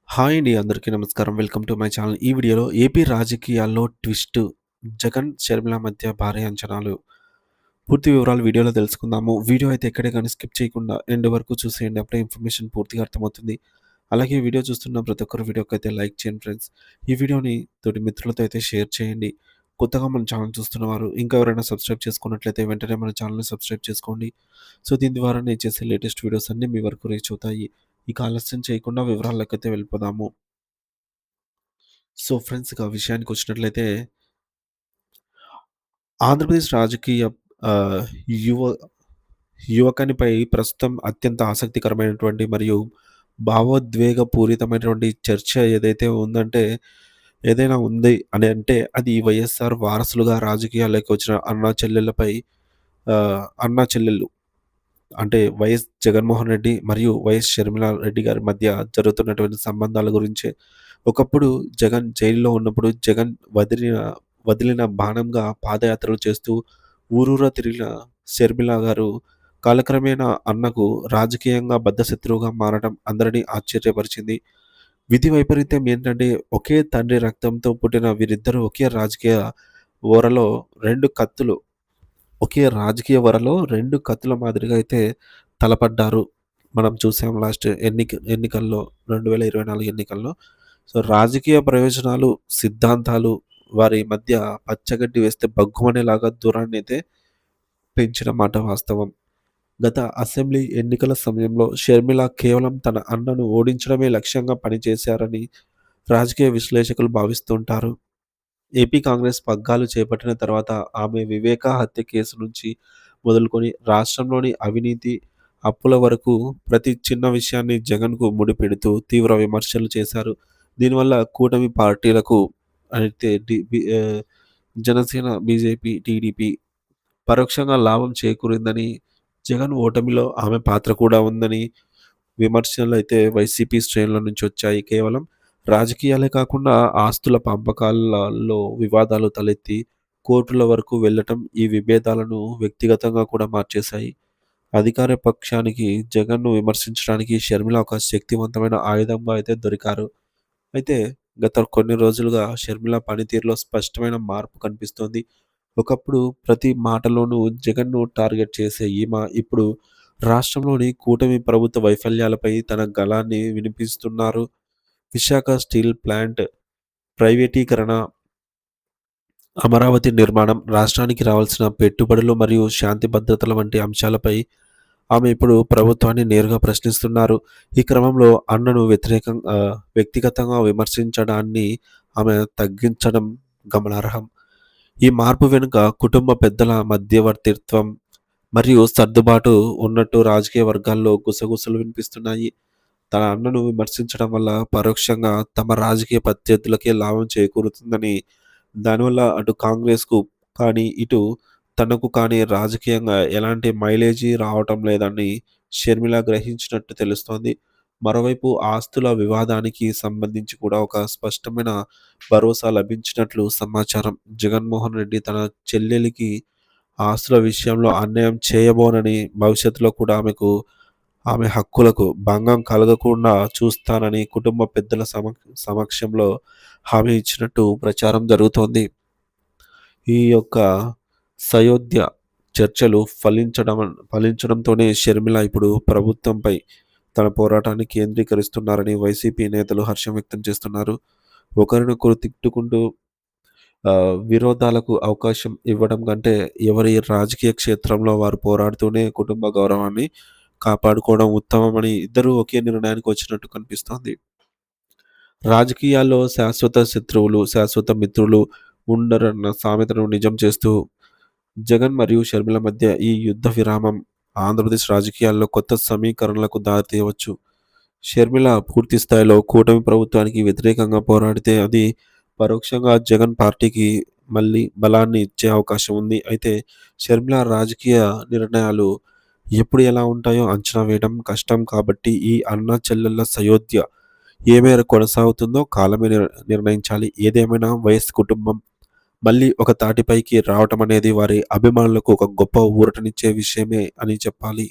Hi అండి. అందరికీ నమస్కారం. Welcome to my channel. ఈ వీడియోలో ఏపీ రాజకీయాల్లో ట్విస్ట్, జగన్, షర్మిల మధ్య భారీ అంచనాలు. పూర్తి వివరాలు వీడియోలో తెలుసుకుందాము. వీడియో అయితే ఎక్కడే గాని స్కిప్ చేయకుండా ఎండ్ వరకు చూసేయండి. అప్పుడే ఇన్ఫర్మేషన్ పూర్తిగా అర్థమవుతుంది. అలాగే వీడియో చూస్తున్న ప్రతి ఒక్కరు వీడియోకైతే లైక్ చేయండి ఫ్రెండ్స్. ఈ వీడియోని తోటి మిత్రులతో అయితే షేర్ చేయండి. కొత్తగా మన ఛానల్ చూస్తున్నవారు ఇంకా ఎవరైనా సబ్స్క్రైబ్ చేసుకున్నట్లయితే వెంటనే మన ఛానల్‌ని సబ్స్క్రైబ్ చేసుకోండి. సో, దీని ద్వారా నేను చేసే లేటెస్ట్ వీడియోస్ అన్నీ మీ వరకు రీచ్ అవుతాయి. ఇక ఆలస్యం చేయకుండా వివరాల్లోకైతే వెళ్ళిపోదాము. సో, ఫ్రెండ్స్ ఇక విషయానికొచ్చినట్లయితే ఆంధ్రప్రదేశ్ రాజకీయ ఆహ్, యువ యువకునిపై ప్రస్తుతం అత్యంత ఆసక్తికరమైనటువంటి మరియు భావోద్వేగపూరితమైనటువంటి చర్చ ఏదైతే ఉందంటే, ఏదైనా ఉంది అని అంటే అది వైఎస్ఆర్ వారసులుగా రాజకీయాల్లోకి వచ్చిన అన్నా చెల్లెళ్ళపై అన్నా చెల్లెళ్ళు అంటే వైఎస్ జగన్మోహన్ రెడ్డి మరియు వైఎస్ షర్మిలారెడ్డి గారి మధ్య జరుగుతున్నటువంటి సంబంధాల గురించే. ఒకప్పుడు జగన్ జైల్‌లో ఉన్నప్పుడు జగన్ వదిలిన బాణంగా పాదయాత్రలు చేస్తూ ఊరూరా తిరిగిన షర్మిల గారు కాలక్రమేణా అన్నకు రాజకీయంగా బద్ధశత్రువుగా మారడం అందరినీ ఆశ్చర్యపరిచింది. విధి వైపరీత్యం ఏంటంటే ఒకే తండ్రి రక్తంతో పుట్టిన వీరిద్దరూ ఓరలో 2 కత్తులు ఒకే రాజకీయ వరలో 2 కత్తుల మాదిరిగా అయితే తలపడ్డారు. మనం చూసాం లాస్ట్ ఎన్నికల్లో 2024 ఎన్నికల్లో. సో, రాజకీయ ప్రయోజనాలు, సిద్ధాంతాలు వారి మధ్య పచ్చగడ్డి వేస్తే భగ్గుమనేలాగా దూరాన్నయితే పెంచిన మాట వాస్తవం. గత అసెంబ్లీ ఎన్నికల సమయంలో షర్మిల కేవలం తన అన్నను ఓడించడమే లక్ష్యంగా పనిచేశారని రాజకీయ విశ్లేషకులు భావిస్తుంటారు. ఏపీ కాంగ్రెస్ పగ్గాలు చేపట్టిన తర్వాత ఆమె వివేకా హత్య కేసు నుంచి మొదలుకొని రాష్ట్రంలోని అవినీతి, అప్పుల వరకు ప్రతి చిన్న విషయాన్ని జగన్‌కు ముడిపెడుతూ తీవ్ర విమర్శలు చేశారు. దీనివల్ల కూటమి పార్టీలకు అయితే జనసేన, బీజేపీ, టీడీపీ పరోక్షంగా లాభం చేకూరిందని, జగన్ ఓటమిలో ఆమె పాత్ర కూడా ఉందని విమర్శలైతే వైసీపీ శ్రేణుల నుంచొచ్చాయి. కేవలం రాజకీయాలే కాకుండా ఆస్తుల పంపకాలలో వివాదాలు తలెత్తి కోర్టుల వరకు వెళ్ళటం ఈ విభేదాలను వ్యక్తిగతంగా కూడా మార్చేశాయి. అధికార పక్షానికి జగన్‌ను విమర్శించడానికి షర్మిల ఒక శక్తివంతమైన ఆయుధంగా అయితే దొరికారు. అయితే గత కొన్ని రోజులుగా షర్మిల పనితీరులో స్పష్టమైన మార్పు కనిపిస్తోంది. ఒకప్పుడు ప్రతి మాటలోనూ జగన్‌ను టార్గెట్ చేసే ఈమె ఇప్పుడు రాష్ట్రంలోని కూటమి ప్రభుత్వ వైఫల్యాలపై తన గళాన్ని వినిపిస్తున్నారు. విశాఖ స్టీల్ ప్లాంట్ ప్రైవేటీకరణ, అమరావతి నిర్మాణం, రాష్ట్రానికి రావాల్సిన పెట్టుబడులు మరియు శాంతి భద్రతల వంటి అంశాలపై ఆమె ఇప్పుడు ప్రభుత్వాన్ని నేరుగా ప్రశ్నిస్తున్నారు. ఈ క్రమంలో అన్నను వ్యక్తిగతంగా విమర్శించడాన్ని ఆమె తగ్గించడం గమనార్హం. ఈ మార్పు వెనుక కుటుంబ పెద్దల మధ్యవర్తిత్వం మరియు సర్దుబాటు ఉన్నట్టు రాజకీయ వర్గాల్లో గుసగుసలు వినిపిస్తున్నాయి. తన అన్నను విమర్శించడం వల్ల పరోక్షంగా తమ రాజకీయ ప్రత్యర్థులకే లాభం చేకూరుతుందని, దానివల్ల అటు కాంగ్రెస్‌కు కానీ, ఇటు తనకు కానీ రాజకీయంగా ఎలాంటి మైలేజీ రావటం లేదని షర్మిల గ్రహించినట్టు తెలుస్తోంది. మరోవైపు ఆస్తుల వివాదానికి సంబంధించి కూడా ఒక స్పష్టమైన భరోసా లభించినట్లు సమాచారం. జగన్మోహన్ రెడ్డి తన చెల్లెలికి ఆస్తుల విషయంలో అన్యాయం చేయబోనని, భవిష్యత్తులో కూడా ఆమె హక్కులకు భంగం కలగకుండా చూస్తానని కుటుంబ పెద్దల సమక్షంలో హామీ ఇచ్చినట్టు ప్రచారం జరుగుతోంది. ఈ యొక్క సయోధ్య చర్చలు ఫలించడంతోనే షర్మిల ఇప్పుడు ప్రభుత్వంపై తన పోరాటాన్ని కేంద్రీకరిస్తున్నారని వైసీపీ నేతలు హర్షం వ్యక్తం చేస్తున్నారు. ఒకరినొకరు తిట్టుకుంటూ విరోధాలకు అవకాశం ఇవ్వడం కంటే ఎవరి రాజకీయ క్షేత్రంలో వారు పోరాడుతూనే కుటుంబ గౌరవాన్ని కాపాడుకోవడం ఉత్తమమని ఇద్దరూ ఒకే నిర్ణయానికి వచ్చినట్టు కనిపిస్తోంది. రాజకీయాల్లో శాశ్వత శత్రువులు, శాశ్వత మిత్రులు ఉండరన్న సామెతను నిజం చేస్తూ జగన్ మరియు షర్మిల మధ్య ఈ యుద్ధ విరామం ఆంధ్రప్రదేశ్ రాజకీయాల్లో కొత్త సమీకరణలకు దారితీయవచ్చు. షర్మిల పూర్తి స్థాయిలో కూటమి ప్రభుత్వానికి వ్యతిరేకంగా పోరాడితే అది పరోక్షంగా జగన్ పార్టీకి మళ్ళీ బలాన్ని ఇచ్చే అవకాశం ఉంది. అయితే షర్మిల రాజకీయ నిర్ణయాలు ఎప్పుడు ఎలా ఉంటాయో అంచనా వేయడం కష్టం కాబట్టి ఈ అన్నా చెల్లెళ్ళ సయోధ్య ఏ మేర కొనసాగుతుందో కాలమే నిర్ణయించాలి. ఏదేమైనా వైఎస్ కుటుంబం మళ్ళీ ఒక తాటిపైకి రావటం అనేది వారి అభిమానులకు ఒక గొప్ప ఊరటనిచ్చే విషయమే అని చెప్పాలి.